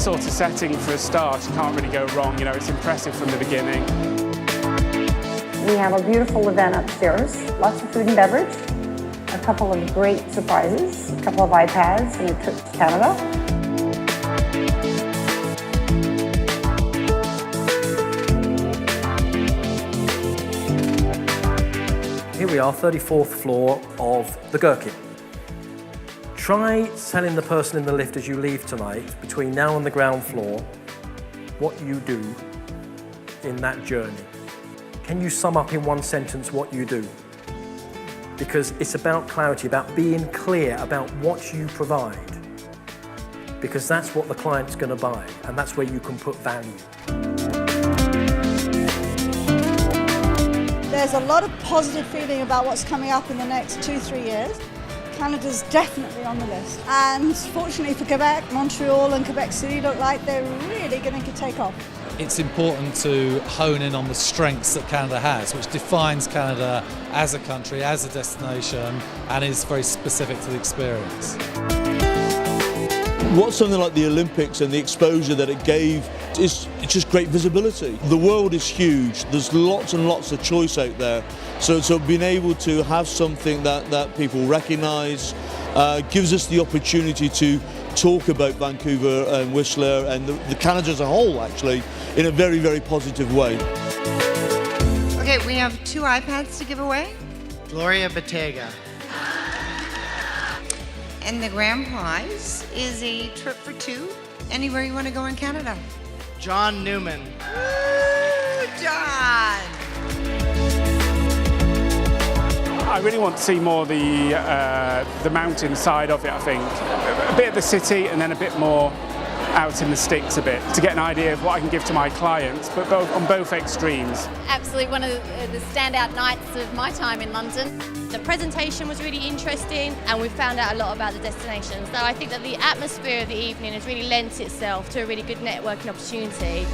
sort of setting for a start, you can't really go wrong. You know, it's impressive from the beginning. We have a beautiful event upstairs, lots of food and beverage, a couple of great surprises, a couple of iPads and a trip to Canada. Here we are, 34th floor of the Gherkin. Try telling the person in the lift as you leave tonight, between now and the ground floor, what you do in that journey. Can you sum up in one sentence what you do? Because it's about clarity, about being clear about what you provide. Because that's what the client's going to buy, and that's where you can put value. There's a lot of positive feeling about what's coming up in the next 2-3 years. Canada's definitely on the list. And fortunately for Quebec, Montreal and Quebec City look like they're really going to take off. It's important to hone in on the strengths that Canada has, which defines Canada as a country, as a destination, and is very specific to the experience. What something like the Olympics and the exposure that it gave is it's just great visibility. The world is huge. There's lots and lots of choice out there. So being able to have something that people recognise gives us the opportunity to talk about Vancouver and Whistler and the Canada as a whole, actually, in a very, very positive way. Okay, we have 2 iPads to give away. Gloria Bottega. And the grand prize is a trip for 2 anywhere you want to go in Canada. John Newman. Woo, John! I really want to see more the mountain side of it, I think. A bit of the city and then a bit more out in the sticks a bit, to get an idea of what I can give to my clients, but on both extremes. Absolutely one of the standout nights of my time in London. The presentation was really interesting and we found out a lot about the destination. So I think that the atmosphere of the evening has really lent itself to a really good networking opportunity.